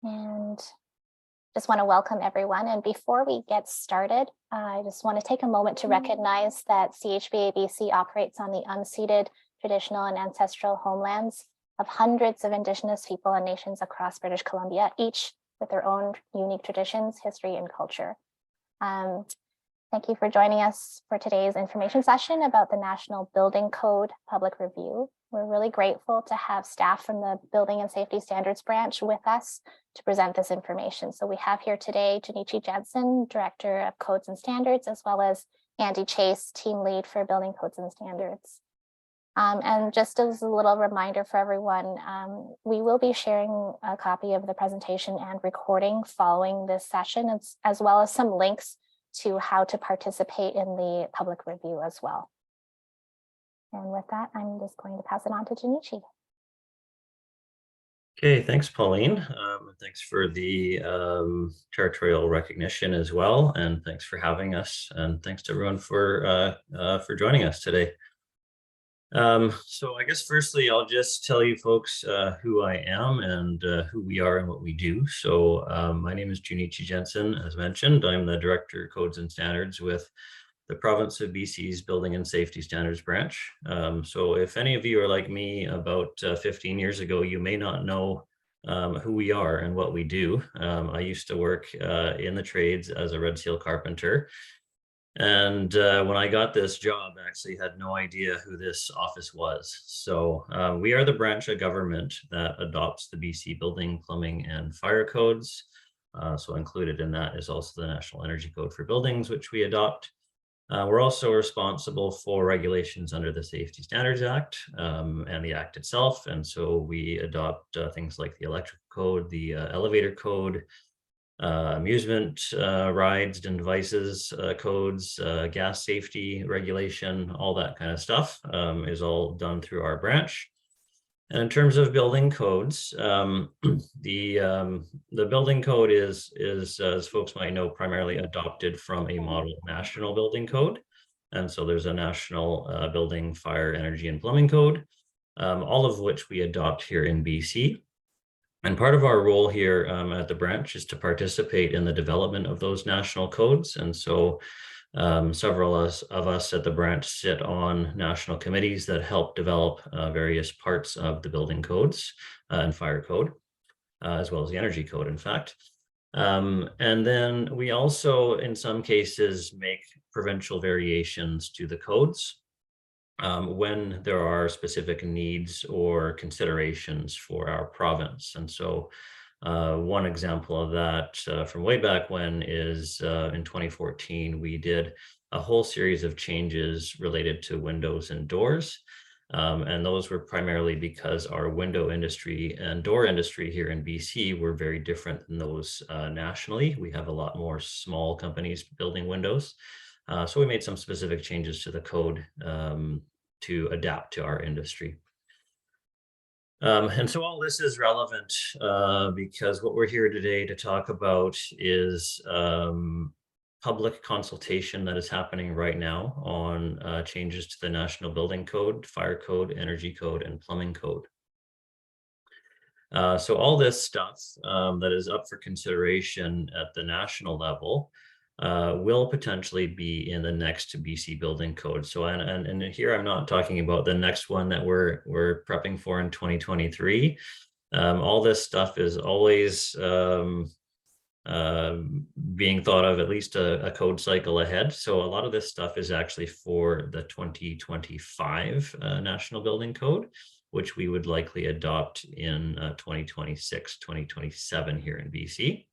And just want to welcome everyone. And before we get started, I just want to take a moment to recognize that CHBA BC operates on the unceded traditional and ancestral homelands of hundreds of Indigenous people and nations across British Columbia, each with their own unique traditions, history, and culture. Thank you for joining us for today's information session about the National Building Code Public Review. We're really grateful to have staff from the Building and Safety Standards branch with us to present this information. So we have here today Junichi Jensen, Director of Codes and Standards, as well as Andy Chase, Team Lead for Building Codes and Standards. And just as a little reminder for everyone, we will be sharing a copy of the presentation and recording following this session, as well as some links to how to participate in the public review as well. And with that, I'm just going to pass it on to Junichi. Okay, thanks, Pauline. Thanks for the territorial recognition as well, and thanks for having us, and thanks to everyone for joining us today. So I guess firstly, I'll just tell you folks who I am and who we are and what we do. So my name is Junichi Jensen, as mentioned. I'm the Director of Codes and Standards with the province of BC's Building and Safety Standards branch. So if any of you are like me about 15 years ago, you may not know who we are and what we do. I used to work in the trades as a red seal carpenter. And when I got this job, I actually had no idea who this office was. So we are the branch of government that adopts the BC Building, Plumbing, and Fire Codes. So included in that is also the National Energy Code for Buildings, which we adopt. We're also responsible for regulations under the Safety Standards Act and the Act itself. And so we adopt things like the Electrical Code, the Elevator Code, amusement rides and devices codes, gas safety regulation, all that kind of stuff is all done through our branch. And in terms of building codes, the building code is as folks might know, primarily adopted from a model national building code. And so there's a national building, fire, energy, and plumbing code, all of which we adopt here in BC. And part of our role here at the branch is to participate in the development of those national codes. And so several of us at the branch sit on national committees that help develop various parts of the building codes and fire code, as well as the energy code, in fact. And then we also, in some cases, make provincial variations to the codes when there are specific needs or considerations for our province. And so one example of that from way back when is in 2014, we did a whole series of changes related to windows and doors. And those were primarily because our window industry and door industry here in BC were very different than those nationally. We have a lot more small companies building windows. So we made some specific changes to the code to adapt to our industry. And so all this is relevant because what we're here today to talk about is public consultation that is happening right now on changes to the National Building Code, Fire Code, Energy Code, and Plumbing Code. So all this stuff that is up for consideration at the national level will potentially be in the next BC Building Code. So, and here I'm not talking about the next one that we're prepping for in 2023. All this stuff is always being thought of at least a code cycle ahead. So a lot of this stuff is actually for the 2025 National Building Code, which we would likely adopt in 2026, 2027 here in BC.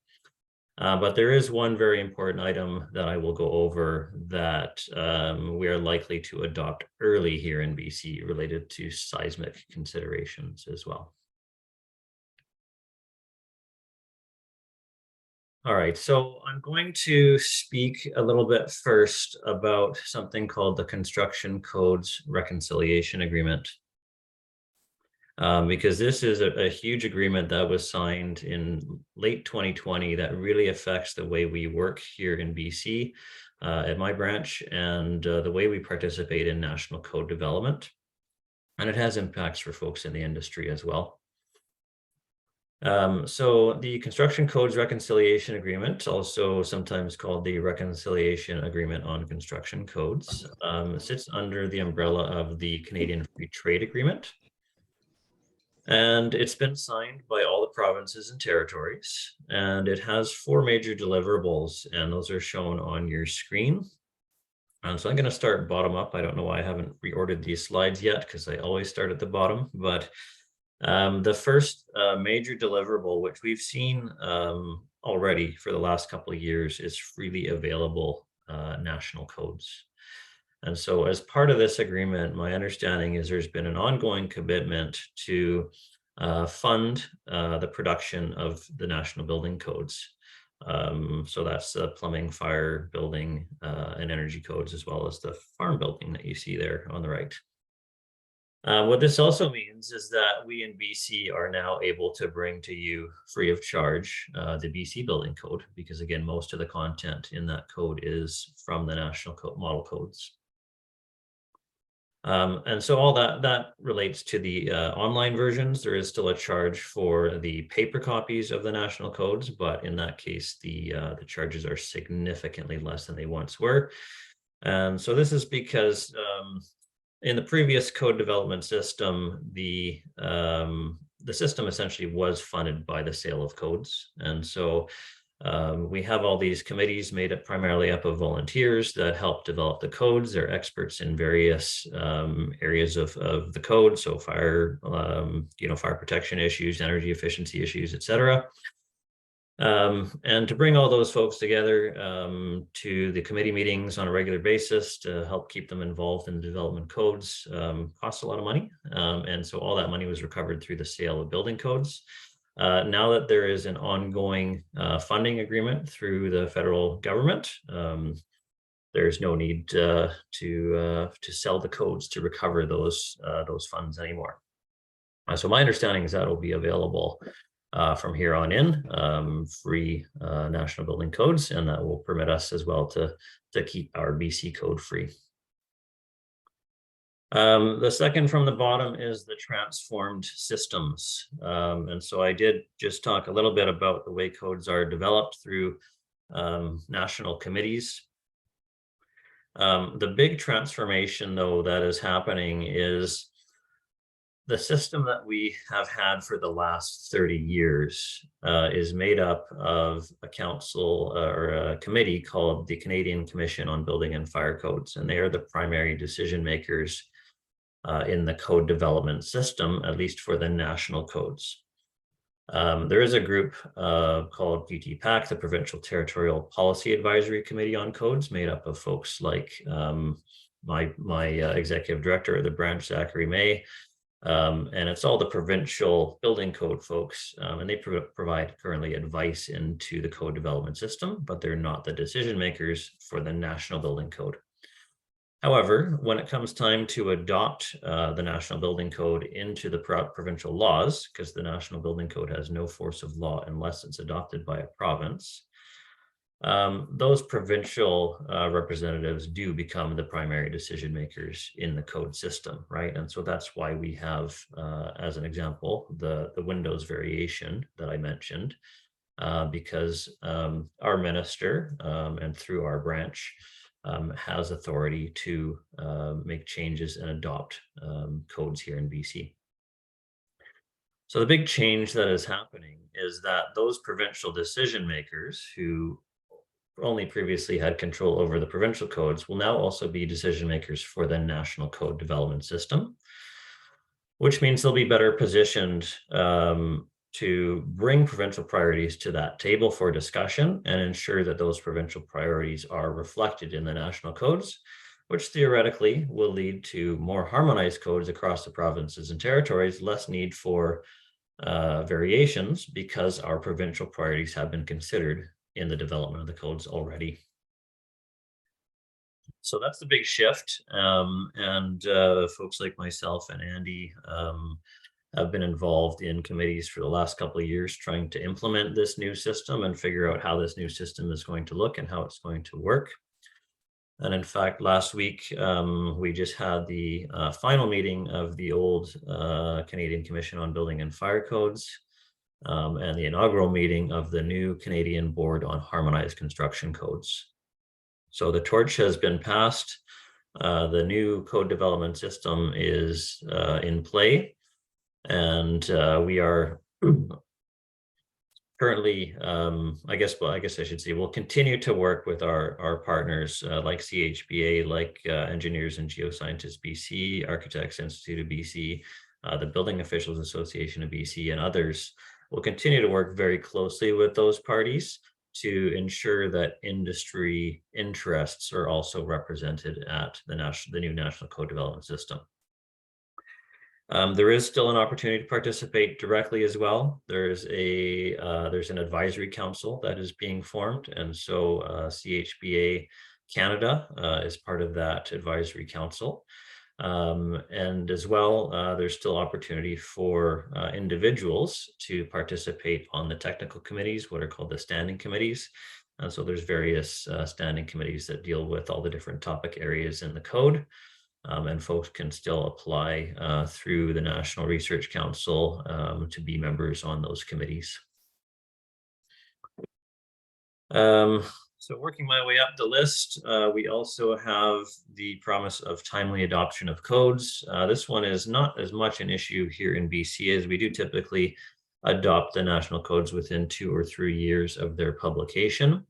But there is one very important item that I will go over that we are likely to adopt early here in BC related to seismic considerations as well. All right, so I'm going to speak a little bit first about something called the Construction Codes Reconciliation Agreement. Because this is a huge agreement that was signed in late 2020 that really affects the way we work here in BC at my branch and the way we participate in national code development. And it has impacts for folks in the industry as well. So the Construction Codes Reconciliation Agreement, also sometimes called the Reconciliation Agreement on Construction Codes, sits under the umbrella of the Canadian Free Trade Agreement. And it's been signed by all the provinces and territories, and it has 4 major deliverables, and those are shown on your screen. So I'm going to start bottom up. I don't know why I haven't reordered these slides yet, because I always start at the bottom, but the first major deliverable, which we've seen already for the last couple of years, is freely available national codes. And so as part of this agreement, my understanding is there's been an ongoing commitment to fund the production of the national building codes. So that's the plumbing, fire, building, and energy codes, as well as the farm building that you see there on the right. What this also means is that we in BC are now able to bring to you free of charge the BC Building Code, because again, most of the content in that code is from the national model codes. And so all that relates to the online versions. There is still a charge for the paper copies of the national codes, but in that case, the charges are significantly less than they once were. And so this is because in the previous code development system, the system essentially was funded by the sale of codes. And so we have all these committees made up primarily up of volunteers that help develop the codes. They're experts in various areas of the code. So fire, fire protection issues, energy efficiency issues, et cetera. And to bring all those folks together to the committee meetings on a regular basis to help keep them involved in the development codes costs a lot of money. And so all that money was recovered through the sale of building codes. Now that there is an ongoing funding agreement through the federal government, there's no need to sell the codes to recover those funds anymore. So my understanding is that will be available from here on in, free national building codes, and that will permit us as well to keep our BC code free. The second from the bottom is the transformed systems. And so I did just talk a little bit about the way codes are developed through national committees. The big transformation, though, that is happening is the system that we have had for the last 30 years is made up of a council or a committee called the Canadian Commission on Building and Fire Codes, and they are the primary decision makers in the code development system, at least for the national codes. There is a group called PTPAC, the Provincial Territorial Policy Advisory Committee on Codes, made up of folks like my executive director of the branch, Zachary May, and it's all the provincial building code folks, and they provide currently advice into the code development system, but they're not the decision makers for the national building code. However, when it comes time to adopt the National Building Code into the provincial laws, because the National Building Code has no force of law unless it's adopted by a province, those provincial representatives do become the primary decision makers in the code system, right? And so that's why we have, as an example, the Windows variation that I mentioned, because our minister and through our branch has authority to make changes and adopt codes here in BC. So the big change that is happening is that those provincial decision makers who only previously had control over the provincial codes will now also be decision makers for the national code development system, which means they'll be better positioned to bring provincial priorities to that table for discussion and ensure that those provincial priorities are reflected in the national codes, which theoretically will lead to more harmonized codes across the provinces and territories, less need for variations because our provincial priorities have been considered in the development of the codes already. So that's the big shift. And folks like myself and Andy have been involved in committees for the last couple of years trying to implement this new system and figure out how this new system is going to look and how it's going to work. And in fact, last week, we just had the final meeting of the old Canadian Commission on Building and Fire Codes. and the inaugural meeting of the new Canadian Board on Harmonized Construction Codes. So the torch has been passed. The new code development system is in play, and we are currently, I guess I should say, we'll continue to work with our partners like CHBA, like Engineers and Geoscientists BC, Architects Institute of BC, the Building Officials Association of BC, and others. We'll continue to work very closely with those parties to ensure that industry interests are also represented at the new National Code Development System. There is still an opportunity to participate directly as well. There's an advisory council that is being formed, and so CHBA Canada is part of that advisory council. And as well, there's still opportunity for individuals to participate on the technical committees, what are called the standing committees. And so there's various standing committees that deal with all the different topic areas in the code. And folks can still apply through the National Research Council to be members on those committees. So working my way up the list, we also have the promise of timely adoption of codes. This one is not as much an issue here in BC, as we do typically adopt the national codes within 2 or 3 years of their publication.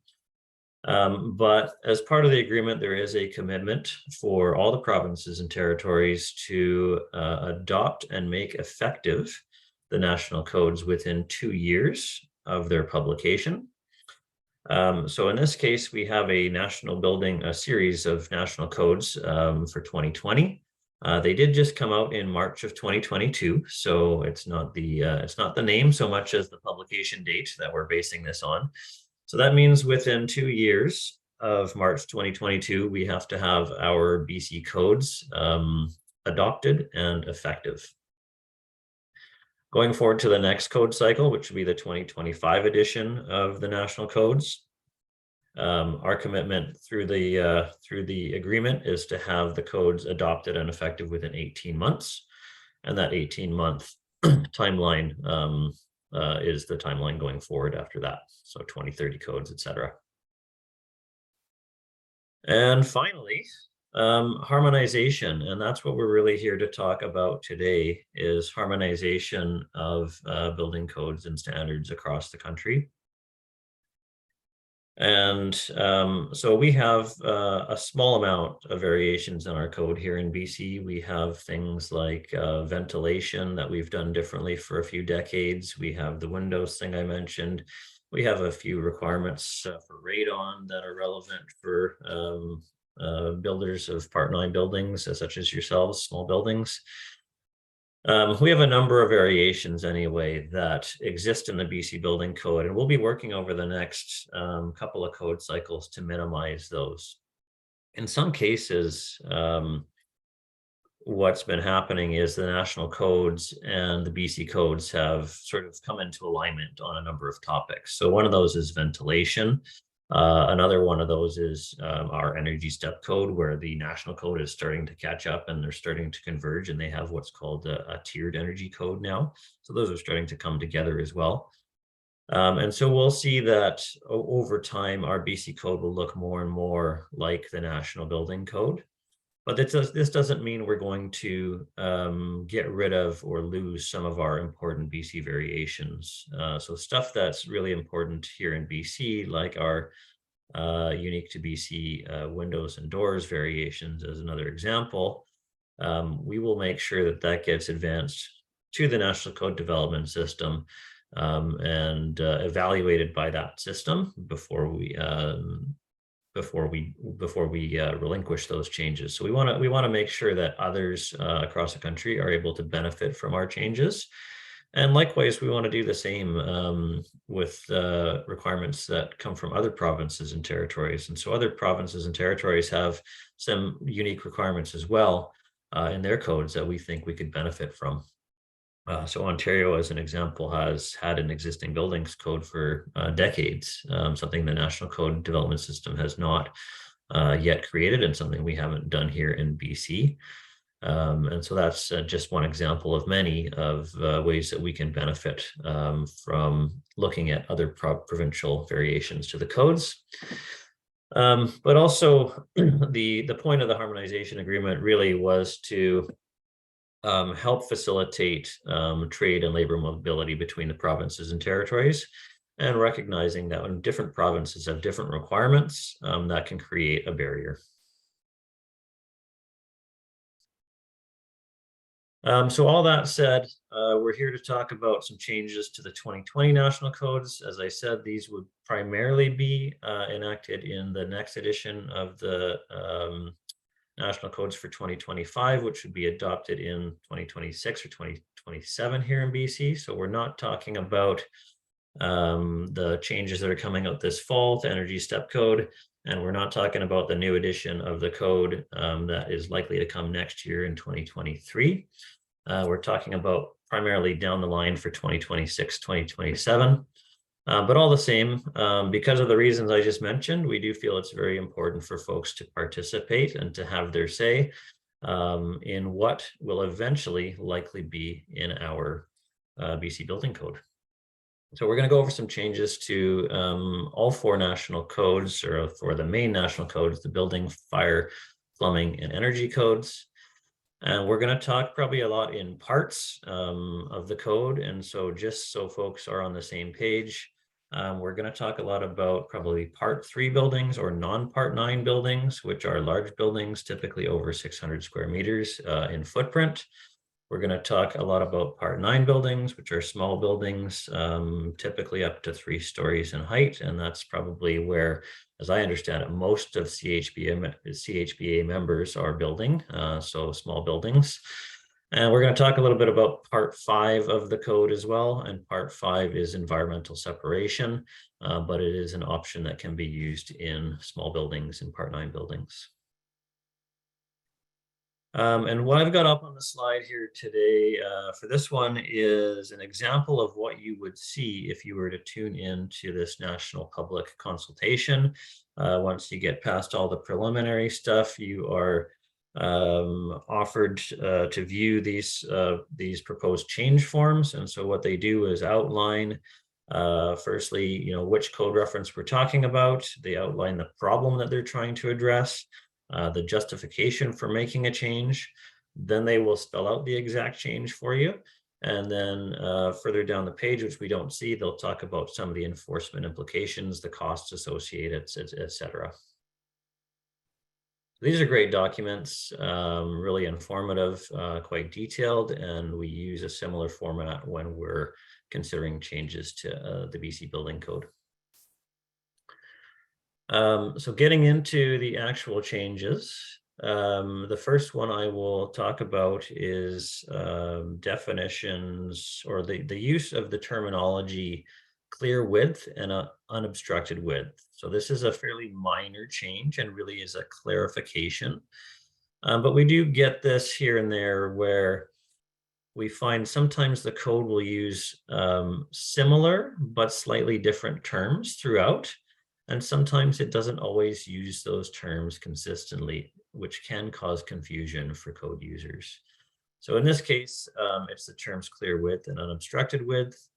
But as part of the agreement, there is a commitment for all the provinces and territories to adopt and make effective the national codes within 2 years of their publication. So in this case, we have a series of national codes for 2020. They did just come out in March of 2022, so it's not the name so much as the publication date that we're basing this on. So that means within 2 years of March 2022, we have to have our BC codes adopted and effective. Going forward to the next code cycle, which will be the 2025 edition of the national codes, our commitment through the agreement is to have the codes adopted and effective within 18 months, and that 18-month timeline is the timeline going forward after that. So 2030 codes, etc. And finally, harmonization, and that's what we're really here to talk about today, is harmonization of building codes and standards across the country. And so we have a small amount of variations in our code here in BC. We have things like ventilation that we've done differently for a few decades. We have the windows thing I mentioned. We have a few requirements for radon that are relevant for builders of Part 9 buildings, such as yourselves, small buildings. We have a number of variations anyway that exist in the BC Building Code, and we'll be working over the next couple of code cycles to minimize those. In some cases, what's been happening is the national codes and the BC codes have sort of come into alignment on a number of topics. So one of those is ventilation. Another one of those is our energy step code, where the national code is starting to catch up and they're starting to converge, and they have what's called a tiered energy code now. So those are starting to come together as well. And so we'll see that over time, our BC code will look more and more like the National Building Code. But this doesn't mean we're going to get rid of or lose some of our important BC variations. So stuff that's really important here in BC, like our unique to BC windows and doors variations as another example, we will make sure that that gets advanced to the National Code Development System and evaluated by that system before we relinquish those changes. So we want to make sure that others across the country are able to benefit from our changes. And likewise, we want to do the same with requirements that come from other provinces and territories. And so other provinces and territories have some unique requirements as well in their codes that we think we could benefit from. So Ontario, as an example, has had an existing buildings code for decades, something the National Code Development System has not yet created, and something we haven't done here in BC. And so that's just one example of many of ways that we can benefit from looking at other provincial variations to the codes. But also the point of the harmonization agreement really was to help facilitate trade and labor mobility between the provinces and territories, and recognizing that when different provinces have different requirements, that can create a barrier. So all that said, we're here to talk about some changes to the 2020 national codes. As I said, these would primarily be enacted in the next edition of the national codes for 2025, which would be adopted in 2026 or 2027 here in BC. So we're not talking about the changes that are coming out this fall to Energy Step Code, and we're not talking about the new edition of the code that is likely to come next year in 2023. We're talking about primarily down the line for 2026, 2027. But all the same, because of the reasons I just mentioned, we do feel it's very important for folks to participate and to have their say in what will eventually likely be in our BC Building Code. So we're going to go over some changes to all 4 national codes, or for the main national codes, the building, fire, plumbing, and energy codes. And we're going to talk probably a lot in parts of the code. And so just so folks are on the same page, we're going to talk a lot about probably Part 3 buildings or non-Part 9 buildings, which are large buildings, typically over 600 square meters in footprint. We're going to talk a lot about Part 9 buildings, which are small buildings, typically up to 3 stories in height. And that's probably where, as I understand it, most of CHBA members are building, so small buildings. And we're going to talk a little bit about Part 5 of the code as well. And Part 5 is environmental separation, but it is an option that can be used in small buildings and Part 9 buildings. And what I've got up on the slide here today for this one is an example of what you would see if you were to tune in to this national public consultation. Once you get past all the preliminary stuff, you are offered to view these proposed change forms. And so what they do is outline firstly, which code reference we're talking about. They outline the problem that they're trying to address. The justification for making a change, then they will spell out the exact change for you. And then further down the page, which we don't see, they'll talk about some of the enforcement implications, the costs associated, etc. These are great documents, really informative, quite detailed, and we use a similar format when we're considering changes to the BC Building Code. So getting into the actual changes, the first one I will talk about is definitions, or the use of the terminology clear width and unobstructed width. So this is a fairly minor change and really is a clarification. But we do get this here and there where we find sometimes the code will use similar but slightly different terms throughout. And sometimes it doesn't always use those terms consistently, which can cause confusion for code users. So in this case, it's the terms clear width and unobstructed width.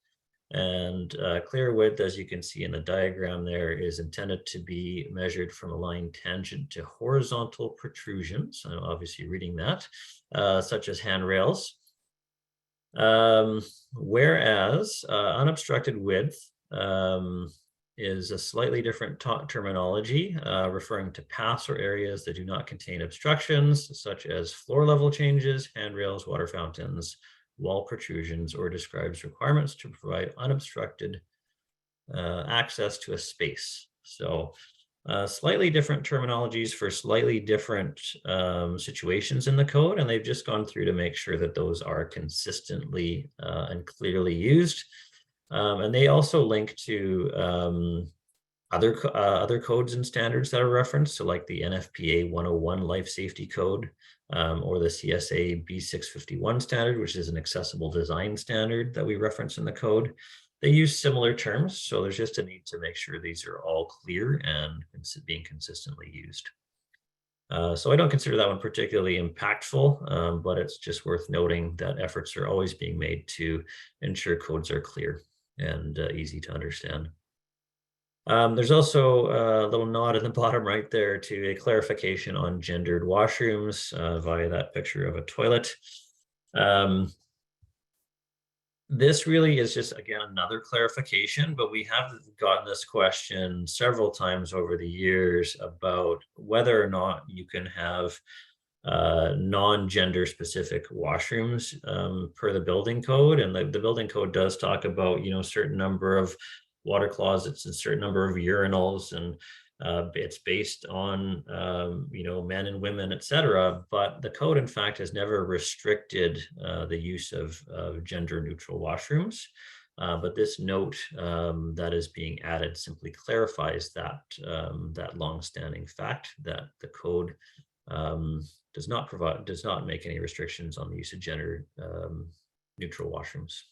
And clear width, as you can see in the diagram there, is intended to be measured from a line tangent to horizontal protrusions. I'm obviously reading that, such as handrails. Whereas unobstructed width is a slightly different terminology, referring to paths or areas that do not contain obstructions, such as floor level changes, handrails, water fountains, wall protrusions, or describes requirements to provide unobstructed access to a space. So slightly different terminologies for slightly different situations in the code, and they've just gone through to make sure that those are consistently and clearly used. And they also link to other codes and standards that are referenced, so like the NFPA 101 Life Safety Code, or the CSA B651 standard, which is an accessible design standard that we reference in the code. They use similar terms, so there's just a need to make sure these are all clear and being consistently used. So I don't consider that one particularly impactful, but it's just worth noting that efforts are always being made to ensure codes are clear and easy to understand. There's also a little nod in the bottom right there to a clarification on gendered washrooms via that picture of a toilet. This really is just, again, another clarification, but we have gotten this question several times over the years about whether or not you can have non-gender specific washrooms per the building code. And the building code does talk about, you know, a certain number of water closets and certain number of urinals, and it's based on, you know, men and women, etc. But the code, in fact, has never restricted the use of gender neutral washrooms. But this note that is being added simply clarifies that that longstanding fact that the code does not make any restrictions on the use of gender neutral washrooms.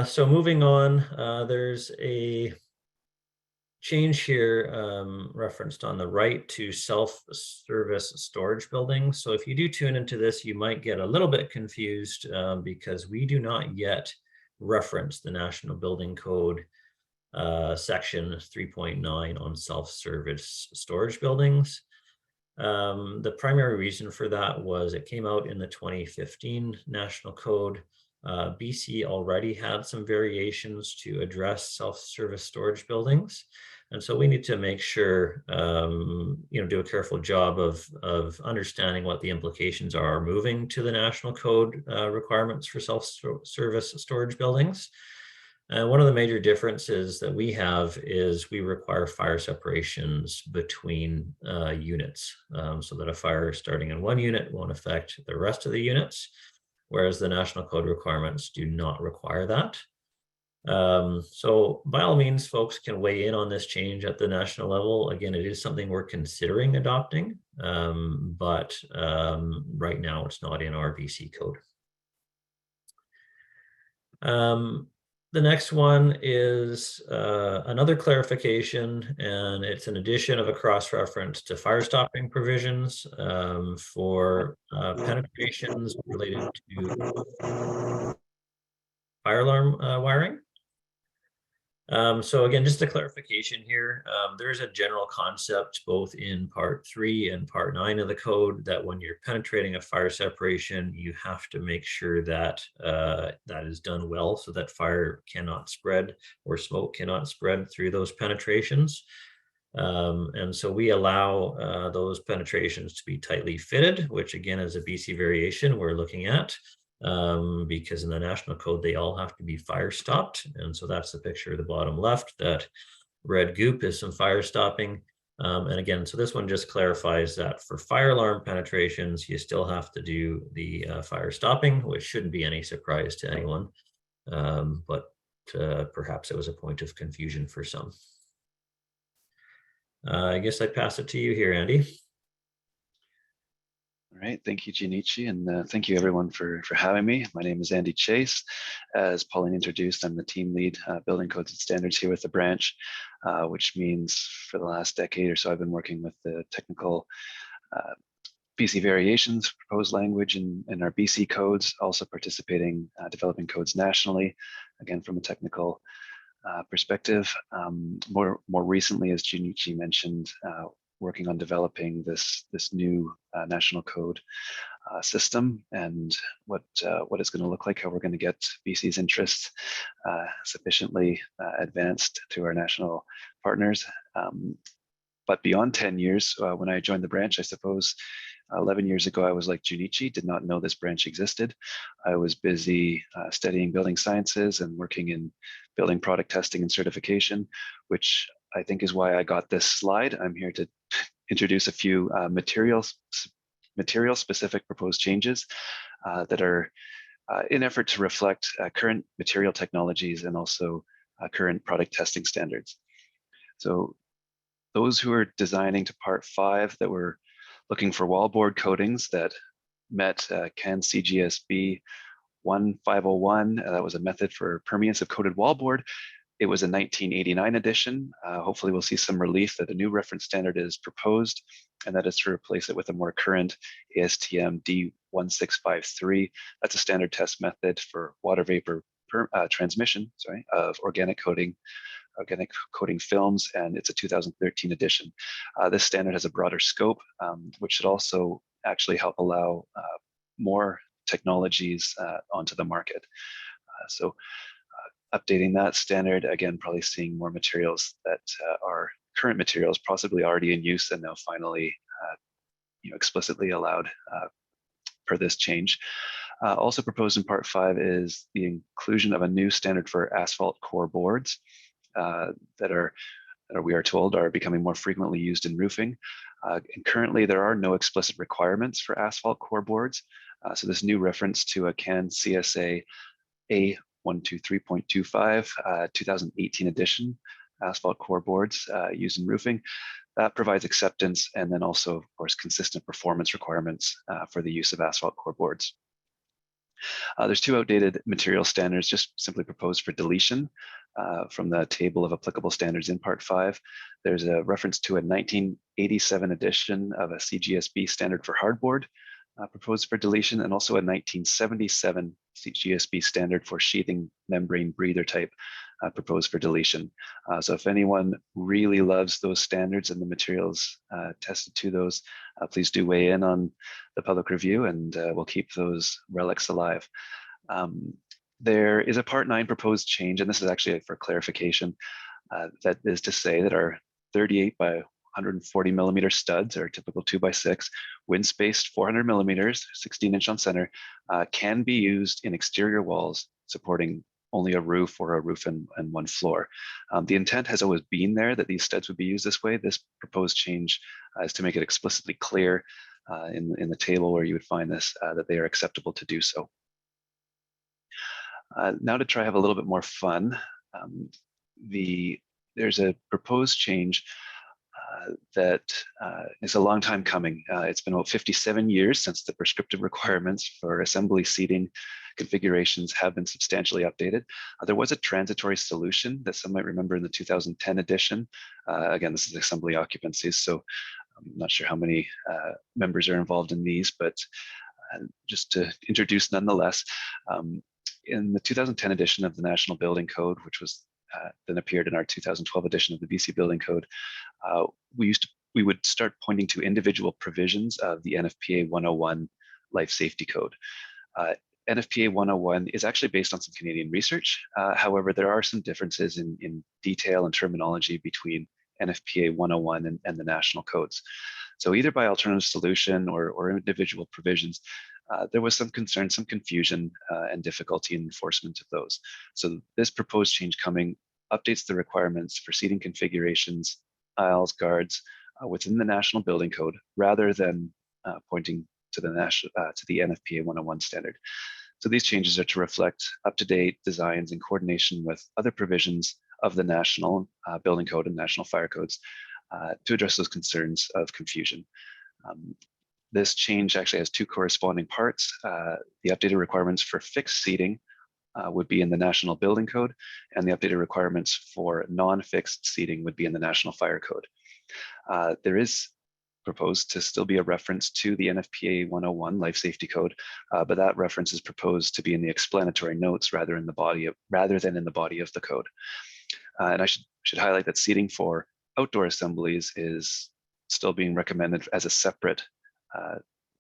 So moving on, there's a change here referenced on the right to self-service storage buildings. So if you do tune into this, you might get a little bit confused because we do not yet reference the National Building Code section 3.9 on self-service storage buildings. The primary reason for that was it came out in the 2015 National Code. BC already had some variations to address self-service storage buildings. And so we need to make sure, you know, do a careful job of understanding what the implications are moving to the National Code requirements for self-service storage buildings. And one of the major differences that we have is we require fire separations between units, so that a fire starting in one unit won't affect the rest of the units, whereas the National Code requirements do not require that. So by all means, folks can weigh in on this change at the national level. Again, it is something we're considering adopting, but right now it's not in our BC code. The next one is another clarification, and it's an addition of a cross-reference to fire stopping provisions for penetrations related to fire alarm wiring. So again, just a clarification here, there's a general concept both in part 3 and part 9 of the code that when you're penetrating a fire separation, you have to make sure that that is done well so that fire cannot spread or smoke cannot spread through those penetrations. And so we allow those penetrations to be tightly fitted, which again is a BC variation we're looking at. Because in the National Code, they all have to be fire stopped. And so that's the picture of the bottom left. That red goop is some fire stopping. And again, so this one just clarifies that for fire alarm penetrations, you still have to do the fire stopping, which shouldn't be any surprise to anyone. But perhaps it was a point of confusion for some. I guess I pass it to you here, Andy. All right, thank you, Junichi, and thank you everyone for having me. My name is Andy Chase. As Pauline introduced, I'm the team lead building codes and standards here with the branch, which means for the last decade or so, I've been working with the technical BC variations, proposed language in our BC codes, also participating, developing codes nationally, again, from a technical perspective. More recently, as Junichi mentioned, working on developing this new national code system and what it's going to look like, how we're going to get BC's interests sufficiently advanced to our national partners. But beyond 10 years, when I joined the branch, I suppose 11 years ago, I was like Junichi, did not know this branch existed. I was busy studying building sciences and working in building product testing and certification, which I think is why I got this slide. I'm here to introduce a few material-specific proposed changes that are in effort to reflect current material technologies and also current product testing standards. So those who are designing to part 5 that were looking for wallboard coatings that met CAN CGSB 1501, that was a method for permeance of coated wallboard, It was a 1989 edition. Hopefully we'll see some relief that a new reference standard is proposed, and that is to replace it with a more current ASTM D1653. That's a standard test method for water vapor transmission, of organic coating films, and it's a 2013 edition. This standard has a broader scope, which should also actually help allow more technologies onto the market. So updating that standard, again, probably seeing more materials that are current materials, possibly already in use and now finally explicitly allowed per this change. Also proposed in Part 5 is the inclusion of a new standard for asphalt core boards that we are told are becoming more frequently used in roofing. And currently there are no explicit requirements for asphalt core boards. So this new reference to a CAN CSA A123.25 2018 edition asphalt core boards used in roofing, that provides acceptance and then also, of course, consistent performance requirements for the use of asphalt core boards. There's two outdated material standards just simply proposed for deletion from the table of applicable standards in Part 5. There's a reference to a 1987 edition of a CGSB standard for hardboard proposed for deletion, and also a 1977 CGSB standard for sheathing membrane breather type proposed for deletion. So if anyone really loves those standards and the materials tested to those, please do weigh in on the public review, and we'll keep those relics alive. There is a Part 9 proposed change, and this is actually for clarification. That is to say that our 38 by 140 millimeter studs, our typical 2x6, wind spaced 400 millimeters, 16-inch on center, can be used in exterior walls supporting only a roof or a roof and one floor. The intent has always been there that these studs would be used this way. This proposed change is to make it explicitly clear in the table where you would find this, that they are acceptable to do so. Now to try have a little bit more fun, there's a proposed change that is a long time coming. It's been about 57 years since the prescriptive requirements for assembly seating configurations have been substantially updated. There was a transitory solution that some might remember in the 2010 edition. Again, this is assembly occupancies, so I'm not sure how many members are involved in these, but just to introduce nonetheless, in the 2010 edition of the National Building Code, which was then appeared in our 2012 edition of the BC Building Code, we would start pointing to individual provisions of the NFPA 101 Life Safety Code. NFPA 101 is actually based on some Canadian research. However, there are some differences in detail and terminology between NFPA 101 and the national codes. So either by alternative solution or individual provisions, there was some concern, some confusion and difficulty in enforcement of those. So this proposed change coming updates the requirements for seating configurations, aisles, guards within the National Building Code, rather than pointing to the NFPA 101 standard. So these changes are to reflect up-to-date designs in coordination with other provisions of the National Building Code and National Fire Codes to address those concerns of confusion. This change actually has two corresponding parts. The updated requirements for fixed seating would be in the National Building Code, and the updated requirements for non-fixed seating would be in the National Fire Code. There is proposed to still be a reference to the NFPA 101 Life Safety Code, but that reference is proposed to be in the explanatory notes rather than in the body of the code. And I should highlight that seating for outdoor assemblies is still being recommended as a separate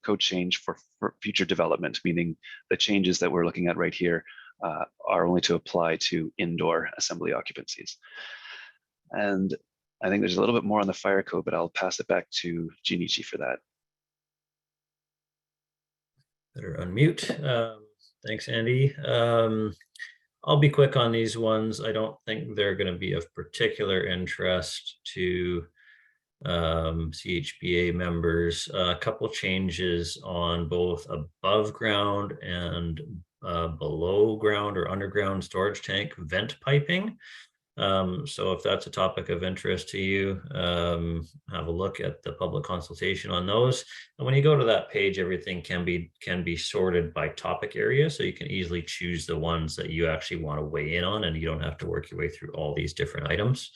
code change for future development, meaning the changes that we're looking at right here are only to apply to indoor assembly occupancies. And I think there's a little bit more on the fire code, but I'll pass it back to Junichi for that. Better unmute. Thanks, Andy. I'll be quick on these ones. I don't think they're going to be of particular interest to CHBA members. A couple changes on both above ground and below ground or underground storage tank vent piping. So if that's a topic of interest to you, have a look at the public consultation on those. And when you go to that page, everything can be sorted by topic area. So you can easily choose the ones that you actually want to weigh in on, and you don't have to work your way through all these different items.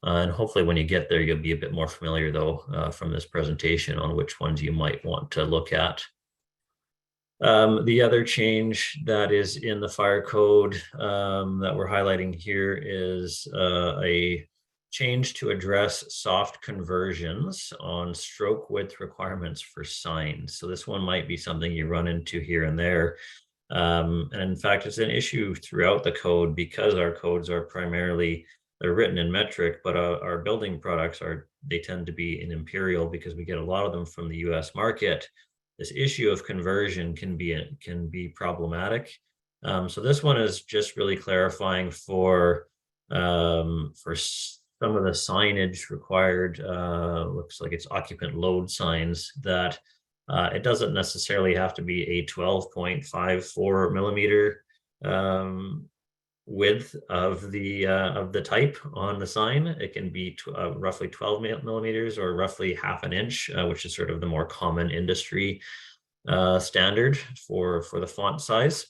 And hopefully when you get there, you'll be a bit more familiar though from this presentation on which ones you might want to look at. The other change that is in the fire code that we're highlighting here is a change to address soft conversions on stroke width requirements for signs. So this one might be something you run into here and there. And in fact, it's an issue throughout the code because our codes are primarily, they're written in metric, but our building products they tend to be in imperial because we get a lot of them from the US market. This issue of conversion can be problematic. So this one is just really clarifying for some of the signage required. Looks like it's occupant load signs that it doesn't necessarily have to be a 12.54 millimeter width of the type on the sign. It can be roughly 12 millimeters or roughly half an inch, which is sort of the more common industry standard for the font size.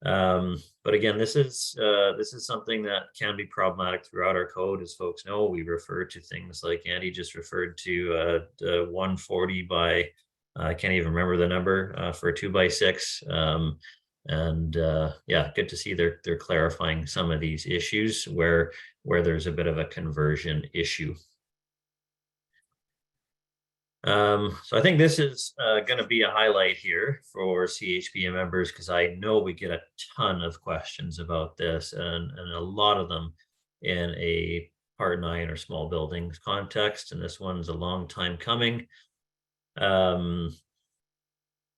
But again, this is something that can be problematic throughout our code. As folks know, we refer to things like Andy just referred to 140 by I can't even remember the number for a 2x6. Yeah, good to see they're clarifying some of these issues where there's a bit of a conversion issue. So I think this is going to be a highlight here for CHBA members because I know we get a ton of questions about this and a lot of them in a Part 9 or small buildings context, and this one's a long time coming.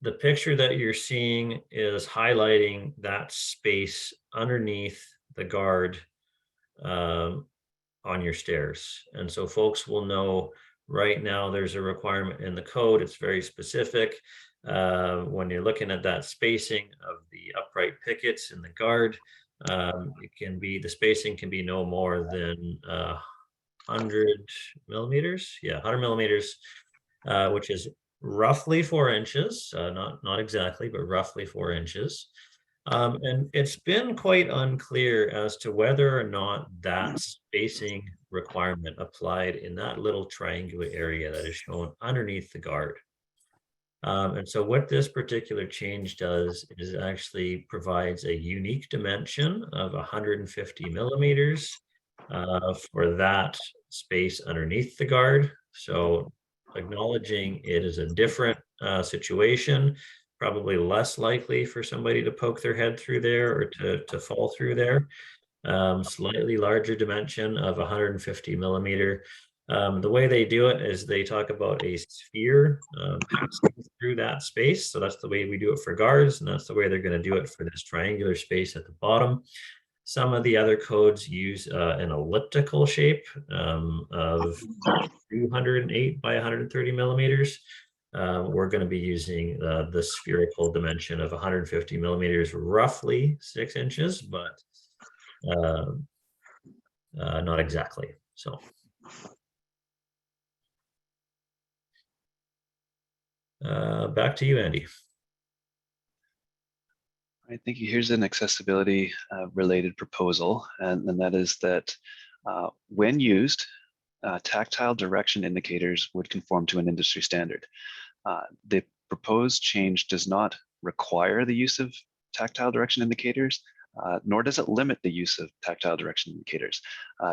The picture that you're seeing is highlighting that space underneath the guard on your stairs. And so folks will know right now there's a requirement in the code. It's very specific. When you're looking at that spacing of the upright pickets in the guard, the spacing can be no more than 100 millimeters. Yeah, 100 millimeters, which is roughly 4 inches, not exactly, but roughly 4 inches. And it's been quite unclear as to whether or not that spacing requirement applied in that little triangular area that is shown underneath the guard. And so what this particular change does is actually provides a unique dimension of 150 millimeters for that space underneath the guard. So acknowledging it is a different situation, probably less likely for somebody to poke their head through there or to fall through there. Slightly larger dimension of 150 millimeter. The way they do it is they talk about a sphere passing through that space. So that's the way we do it for guards, and that's the way they're going to do it for this triangular space at the bottom. Some of the other codes use an elliptical shape of 208 by 130 millimeters. We're going to be using the spherical dimension of 150 millimeters, roughly 6 inches, but not exactly. So. Back to you, Andy. I think here's an accessibility related proposal, and that is that when used, tactile direction indicators would conform to an industry standard. The proposed change does not require the use of tactile direction indicators, nor does it limit the use of tactile direction indicators.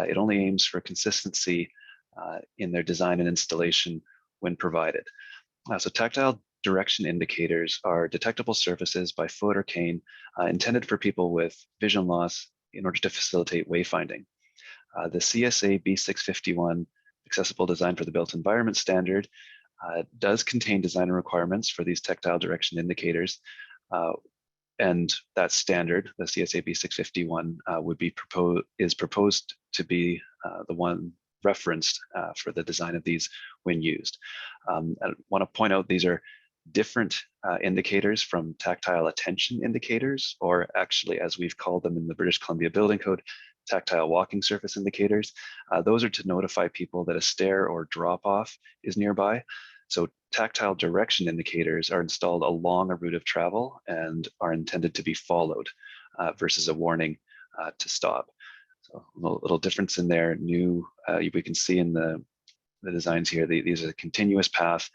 It only aims for consistency in their design and installation when provided. So tactile direction indicators are detectable surfaces by foot or cane intended for people with vision loss in order to facilitate wayfinding. The CSA B651 Accessible Design for the Built Environment standard does contain design requirements for these tactile direction indicators. And that standard, the CSA B651, is proposed to be the one referenced for the design of these when used. I want to point out these are different indicators from tactile attention indicators, or actually, as we've called them in the British Columbia Building Code, tactile walking surface indicators. Those are to notify people that a stair or drop-off is nearby. So tactile direction indicators are installed along a route of travel and are intended to be followed versus a warning to stop. So a little difference in there. New, we can see in the designs here, these are continuous path,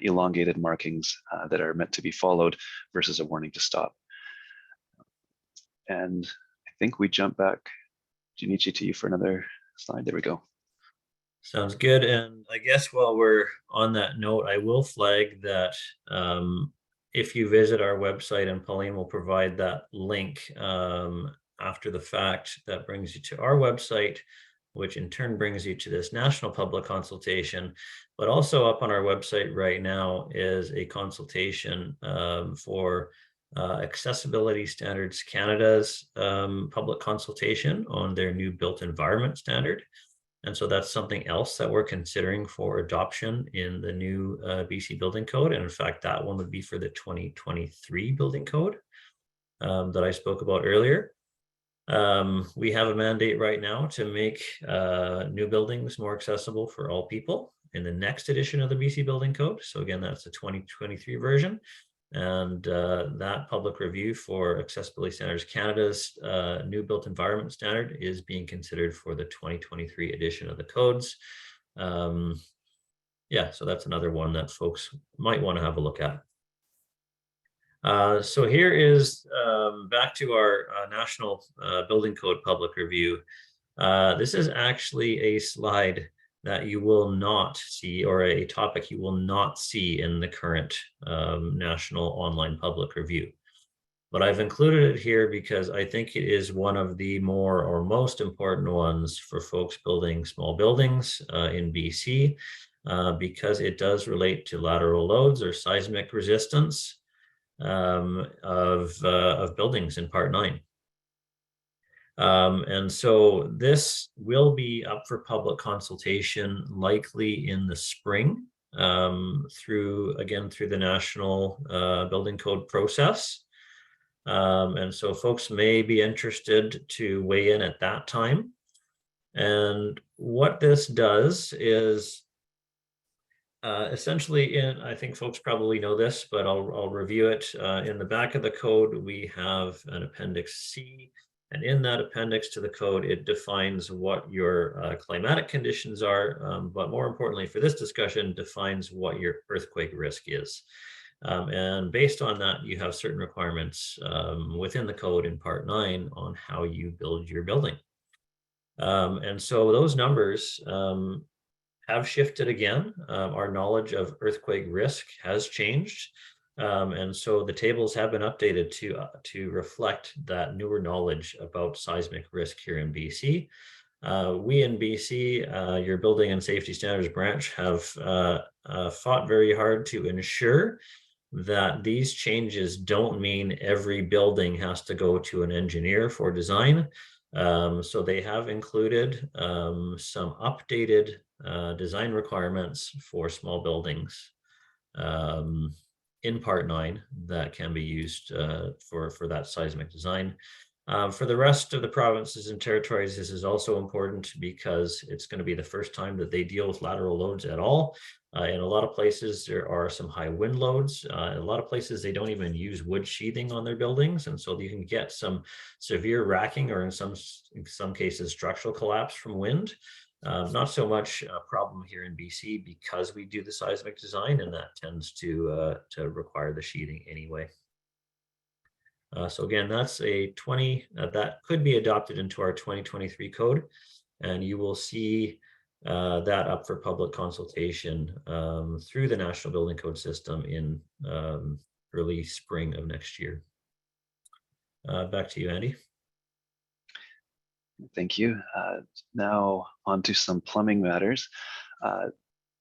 elongated markings that are meant to be followed versus a warning to stop. And I think we jump back, Junichi, to you for another slide. There we go. Sounds good. And I guess while we're on that note, I will flag that if you visit our website, and Pauline will provide that link after the fact, that brings you to our website, which in turn brings you to this national public consultation. But also up on our website right now is a consultation for Accessibility Standards Canada's public consultation on their new built environment standard. And so that's something else that we're considering for adoption in the new BC Building Code. And in fact, that one would be for the 2023 Building Code that I spoke about earlier. We have a mandate right now to make new buildings more accessible for all people in the next edition of the BC Building Code. So again, that's the 2023 version. And that public review for Accessibility Standards Canada's new built environment standard is being considered for the 2023 edition of the codes. Yeah, so that's another one that folks might want to have a look at. So here is back to our national building code public review. This is actually a slide that you will not see, or a topic you will not see in the current national online public review. But I've included it here because I think it is one of the more or most important ones for folks building small buildings in BC, because it does relate to lateral loads or seismic resistance of buildings in Part 9. And so this will be up for public consultation likely in the spring through the national building code process. And so folks may be interested to weigh in at that time. And what this does is essentially, I think folks probably know this, but I'll review it. In the back of the code, we have an Appendix C. And in that appendix to the code, it defines what your climatic conditions are, but more importantly for this discussion, defines what your earthquake risk is. And based on that, you have certain requirements within the code in Part 9 on how you build your building. And so those numbers have shifted again. Our knowledge of earthquake risk has changed. And so the tables have been updated to reflect that newer knowledge about seismic risk here in BC. We in BC, your Building and Safety Standards branch, have fought very hard to ensure that these changes don't mean every building has to go to an engineer for design. So they have included some updated design requirements for small buildings in Part 9 that can be used for that seismic design. For the rest of the provinces and territories, this is also important because it's going to be the first time that they deal with lateral loads at all. In a lot of places, there are some high wind loads. In a lot of places, they don't even use wood sheathing on their buildings. And so you can get some severe racking, or in some cases, structural collapse from wind. Not so much a problem here in BC because we do the seismic design, and that tends to require the sheathing anyway. So again, that's that could be adopted into our 2023 code, and you will see that up for public consultation through the National Building Code system in early spring of next year. Back to you, Andy. Thank you. Now on to some plumbing matters.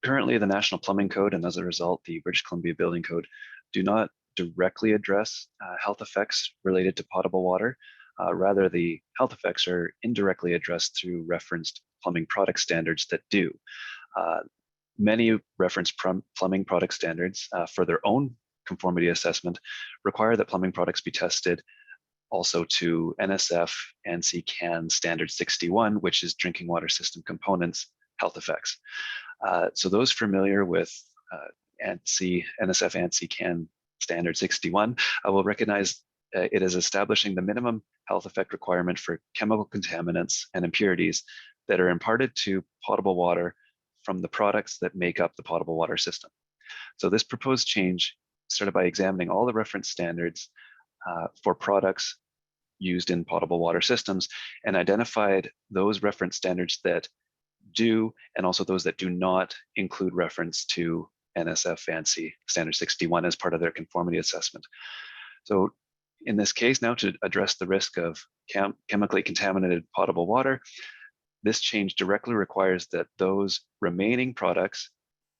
Currently, the National Plumbing Code, and as a result, the British Columbia Building Code, do not directly address health effects related to potable water. Rather, the health effects are indirectly addressed through referenced plumbing product standards that do. Many referenced plumbing product standards for their own conformity assessment require that plumbing products be tested also to NSF ANSI CAN Standard 61, which is Drinking Water System Components Health Effects. So those familiar with NSF ANSI CAN Standard 61 will recognize it as establishing the minimum health effect requirement for chemical contaminants and impurities that are imparted to potable water from the products that make up the potable water system. So this proposed change started by examining all the reference standards for products used in potable water systems and identified those reference standards that do, and also those that do not include reference to NSF ANSI Standard 61 as part of their conformity assessment. So in this case, now to address the risk of chemically contaminated potable water, this change directly requires that those remaining products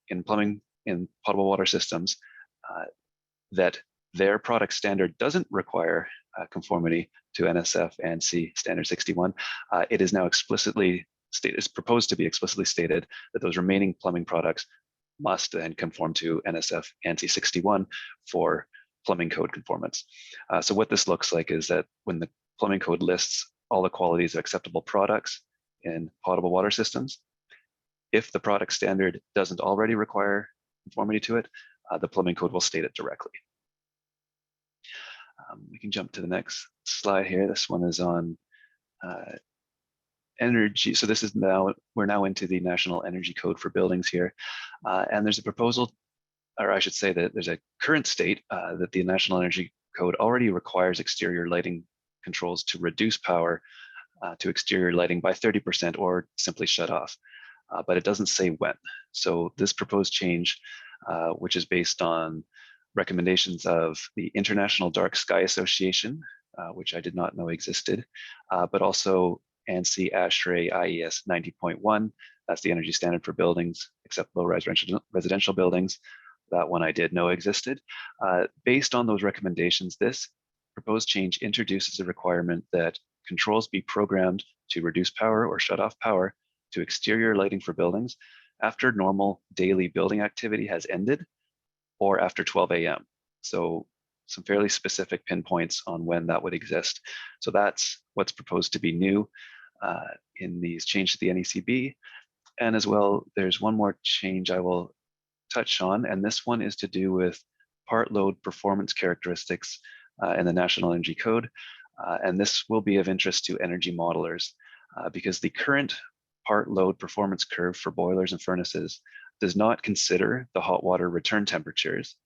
in plumbing in potable water systems that their product standard doesn't require conformity to NSF ANSI Standard 61, it is now explicitly stated, is proposed to be explicitly stated that those remaining plumbing products must then conform to NSF ANSI 61 for plumbing code conformance. So what this looks like is that when the plumbing code lists all the qualities of acceptable products in potable water systems, if the product standard doesn't already require conformity to it, the plumbing code will state it directly. We can jump to the next slide here. This one is on energy. So this is now, we're now into the National Energy Code for buildings here. And there's a proposal, or I should say that there's a current state that the National Energy Code already requires exterior lighting controls to reduce power to exterior lighting by 30% or simply shut off. But it doesn't say when. So this proposed change, which is based on recommendations of the International Dark Sky Association, which I did not know existed, but also ANSI ASHRAE IES 90.1, that's the energy standard for buildings, except low-rise residential buildings. That one I did know existed. Based on those recommendations, this proposed change introduces a requirement that controls be programmed to reduce power or shut off power to exterior lighting for buildings after normal daily building activity has ended or after 12 a.m. So some fairly specific pinpoints on when that would exist. So that's what's proposed to be new in these changes to the NECB. And as well, there's one more change I will touch on, and this one is to do with part load performance characteristics in the National Energy Code. And this will be of interest to energy modelers because the current part load performance curve for boilers and furnaces does not consider the hot water return temperatures.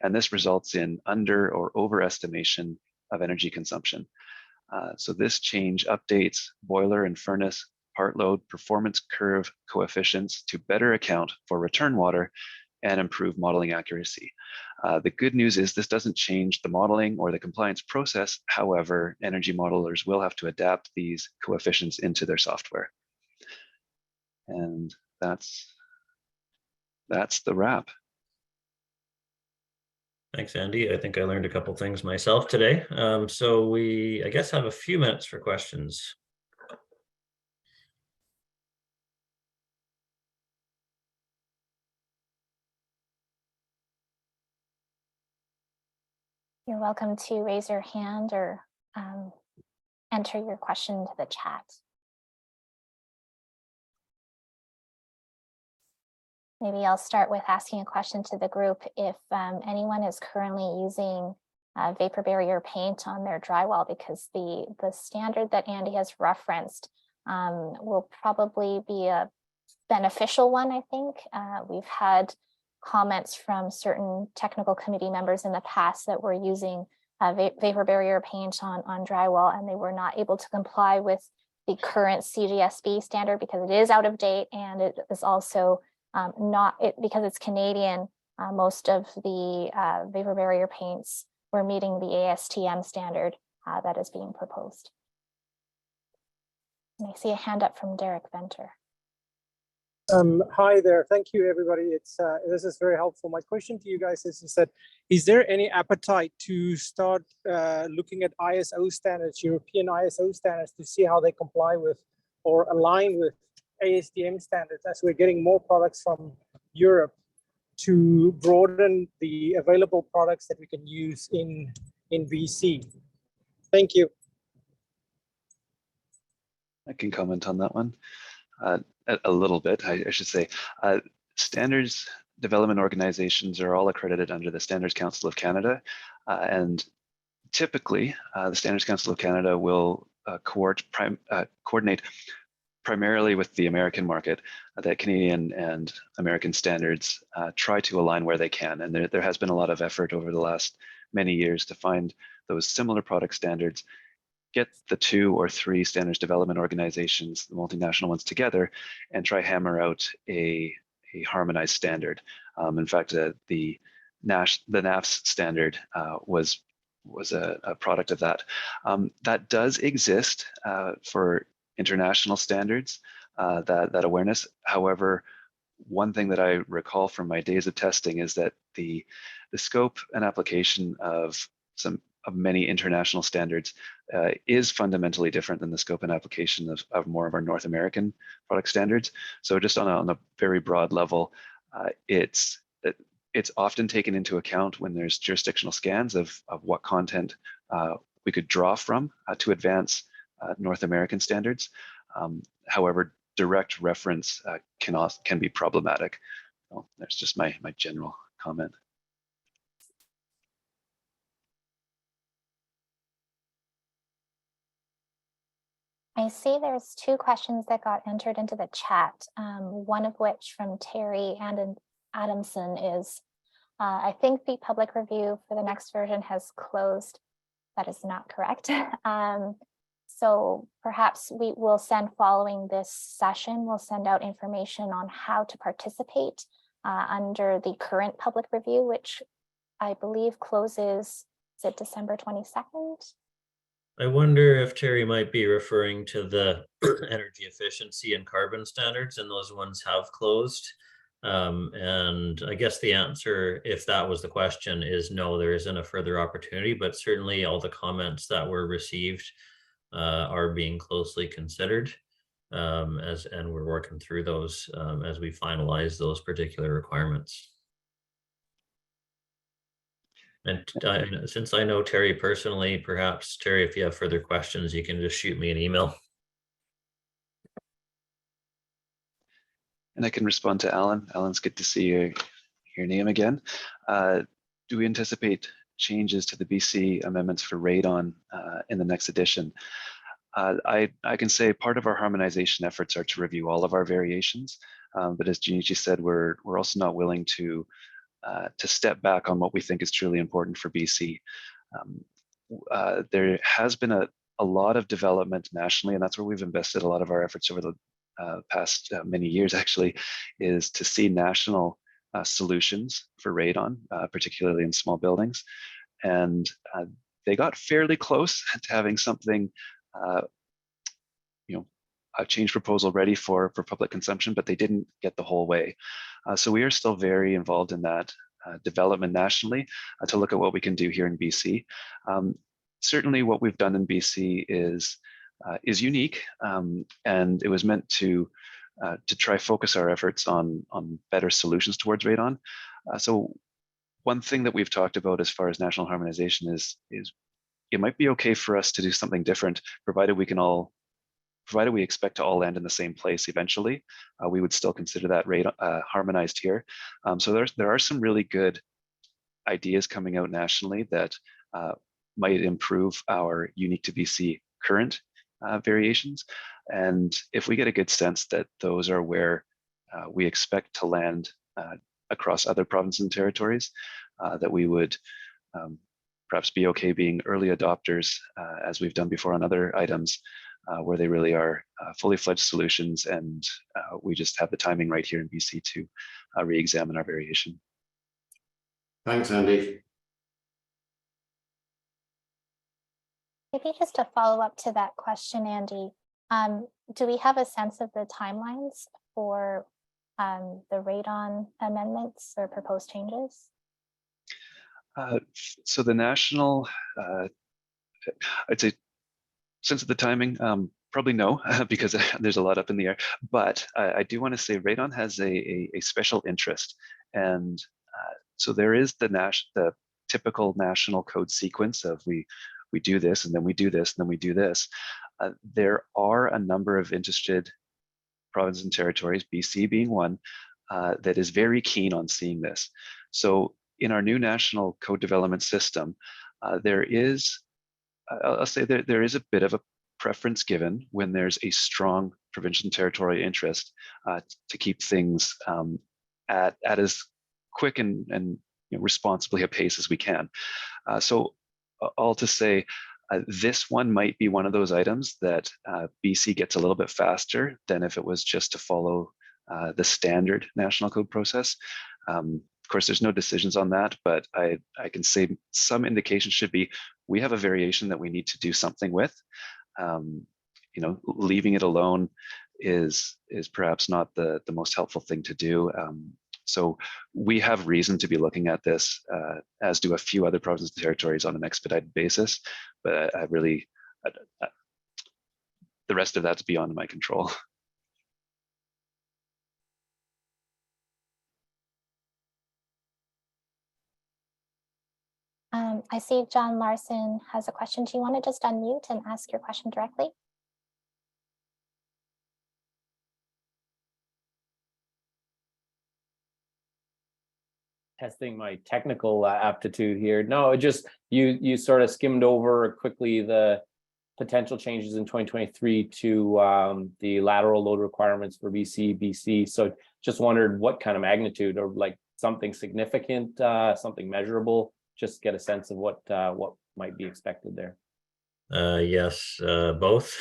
And this results in under or overestimation of energy consumption. So this change updates boiler and furnace part load performance curve coefficients to better account for return water and improve modeling accuracy. The good news is this doesn't change the modeling or the compliance process. However, energy modelers will have to adapt these coefficients into their software. And that's the wrap. Thanks, Andy. I think I learned a couple things myself today. So we, I guess, have a few minutes for questions. You're welcome to raise your hand or enter your question into the chat. Maybe I'll start with asking a question to the group. If anyone is currently using vapor barrier paint on their drywall, because the standard that Andy has referenced will probably be a beneficial one, I think. We've had comments from certain technical committee members in the past that were using vapor barrier paint on drywall, and they were not able to comply with the current CHBA standard because it is out of date, and it is also because it's Canadian. Most of the vapor barrier paints were meeting the ASTM standard that is being proposed. And I see a hand up from Derek Venter. Hi there. Thank you, everybody. This is very helpful. My question to you guys is that, is there any appetite to start looking at ISO standards, European ISO standards, to see how they comply with or align with ASTM standards as we're getting more products from Europe to broaden the available products that we can use in BC? Thank you. I can comment on that one a little bit, I should say. Standards development organizations are all accredited under the Standards Council of Canada, and typically the Standards Council of Canada will coordinate primarily with the American market. That Canadian and American standards try to align where they can, and there has been a lot of effort over the last many years to find those similar product standards, get the 2 or 3 standards development organizations, the multinational ones, together and try hammer out a harmonized standard. In fact, the NAFS standard was a product of that. That does exist for international standards, that awareness. However, one thing that I recall from my days of testing is that the scope and application of many international standards is fundamentally different than the scope and application of more of our North American product standards. So just on a very broad level, it's often taken into account when there's jurisdictional scans of what content we could draw from to advance North American standards. However, direct reference can be problematic. So that's just my general comment. I see there's 2 questions that got entered into the chat, one of which from Terry and Adamson is, I think the public review for the next version has closed. That is not correct. So perhaps we will send, following this session, we'll send out information on how to participate under the current public review, which I believe closes, is it December 22nd? I wonder if Terry might be referring to the energy efficiency and carbon standards, and those ones have closed. And I guess the answer, if that was the question, is no, there isn't a further opportunity, but certainly all the comments that were received are being closely considered, and we're working through those as we finalize those particular requirements. And since I know Terry personally, perhaps, Terry, if you have further questions, you can just shoot me an email. And I can respond to Alan. Alan's good to see your name again. Do we anticipate changes to the BC amendments for radon in the next edition? I can say part of our harmonization efforts are to review all of our variations, but as Junichi said, we're also not willing to step back on what we think is truly important for BC. There has been a lot of development nationally, and that's where we've invested a lot of our efforts over the past many years, actually, is to see national solutions for radon, particularly in small buildings. And they got fairly close to having something, a change proposal ready for public consumption, but they didn't get the whole way. So we are still very involved in that development nationally to look at what we can do here in BC. Certainly what we've done in BC is unique, and it was meant to try focus our efforts on better solutions towards radon. So one thing that we've talked about as far as national harmonization is it might be okay for us to do something different, provided we expect to all land in the same place eventually. We would still consider that harmonized here. So there are some really good ideas coming out nationally that might improve our unique to BC current variations. And if we get a good sense that those are where we expect to land across other provinces and territories, that we would perhaps be okay being early adopters, as we've done before on other items, where they really are fully fledged solutions, and we just have the timing right here in BC to re-examine our variation. Thanks, Andy. Maybe just to follow up to that question, Andy, do we have a sense of the timelines for the radon amendments or proposed changes? So the national, I'd say, sense of the timing, probably no, because there's a lot up in the air. But I do want to say radon has a special interest, and so there is the typical national code sequence of we we do this, and then we do this, and then we do this. There are a number of interested provinces and territories, BC being one, that is very keen on seeing this. So in our new national code development system, there is, I'll say there is a bit of a preference given when there's a strong provincial and territorial interest to keep things at as quick and responsibly a pace as we can. So all to say, this one might be one of those items that BC gets a little bit faster than if it was just to follow the standard national code process. Of course, there's no decisions on that, but I can say some indication should be we have a variation that we need to do something with. Leaving it alone is perhaps not the most helpful thing to do. So we have reason to be looking at this, as do a few other provinces and territories on an expedited basis. But the rest of that's beyond my control. I see John Larson has a question. Do you want to just unmute and ask your question directly? Testing my technical aptitude here. No, it just you sort of skimmed over quickly the potential changes in 2023 to the lateral load requirements for BC. So just wondered what kind of magnitude, or like something significant, something measurable. Just get a sense of what might be expected there. Yes, both.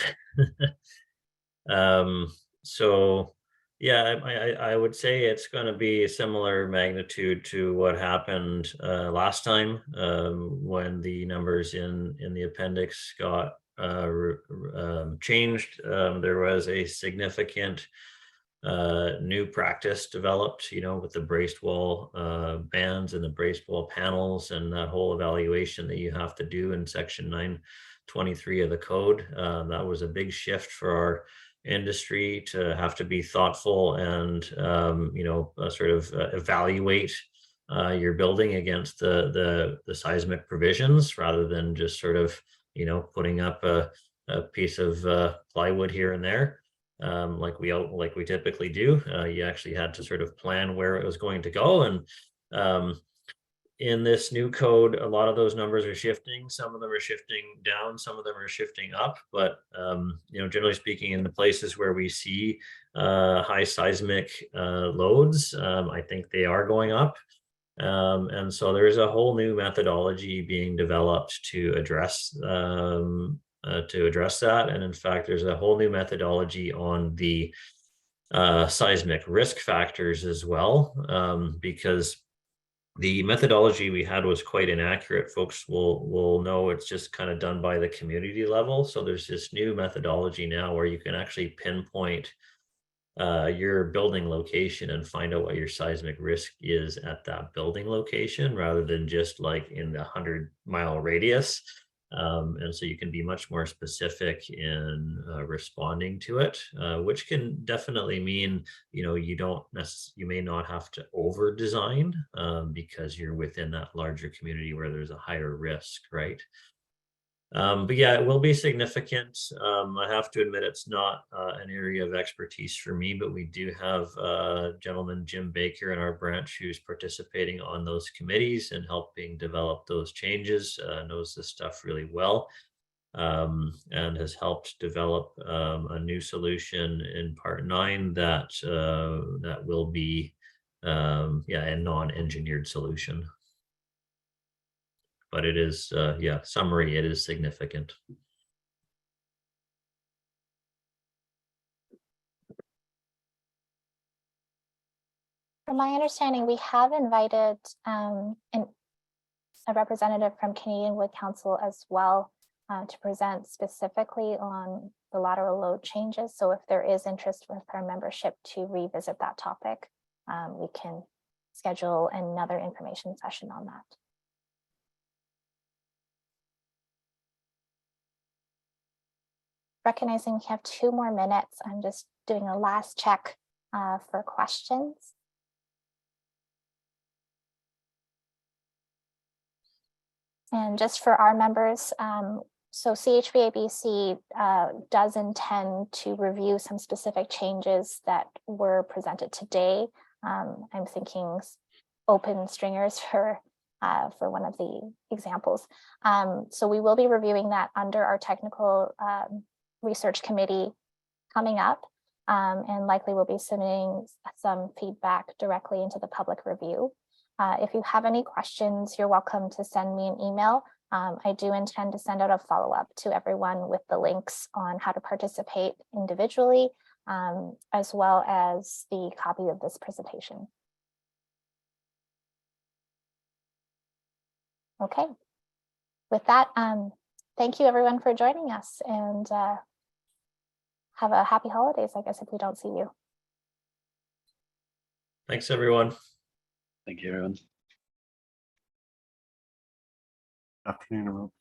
So yeah, I would say it's going to be a similar magnitude to what happened last time when the numbers in the appendix got changed. There was a significant new practice developed, with the braced wall bands and the braced wall panels and that whole evaluation that you have to do in section 923 of the code. That was a big shift for our industry to have to be thoughtful and sort of evaluate your building against the seismic provisions, rather than just sort of putting up a piece of plywood here and there. Like we typically do. You actually had to sort of plan where it was going to go. And in this new code, a lot of those numbers are shifting. Some of them are shifting down, some of them are shifting up. But generally speaking, in the places where we see high seismic loads, I think they are going up. And so there's a whole new methodology being developed to address that. And in fact, there's a whole new methodology on the seismic risk factors as well, because the methodology we had was quite inaccurate. Folks will know it's just kind of done by the community level. So there's this new methodology now where you can actually pinpoint your building location and find out what your seismic risk is at that building location, rather than just like in the 100-mile radius. And so you can be much more specific in responding to it, which can definitely mean, you may not have to over design because you're within that larger community where there's a higher risk, right? But yeah, it will be significant. I have to admit it's not an area of expertise for me, but we do have gentleman Jim Baker in our branch who's participating on those committees and helping develop those changes, knows this stuff really well, and has helped develop a new solution in Part 9 that will be a non-engineered solution. But it is, summary, it is significant. From my understanding, we have invited a representative from Canadian Wood Council as well to present specifically on the lateral load changes. So if there is interest with our membership to revisit that topic, we can schedule another information session on that. Recognizing we have 2 more minutes, I'm just doing a last check for questions. And just for our members, so CHBA BC does intend to review some specific changes that were presented today. I'm thinking open stringers for one of the examples. So we will be reviewing that under our technical research committee coming up, and likely we'll be submitting some feedback directly into the public review. If you have any questions, you're welcome to send me an email. I do intend to send out a follow-up to everyone with the links on how to participate individually, as well as the copy of this presentation. Okay, with that, thank you everyone for joining us, and have a happy holidays, I guess, if we don't see you. Thanks, everyone. Thank you, everyone. Afternoon, everyone.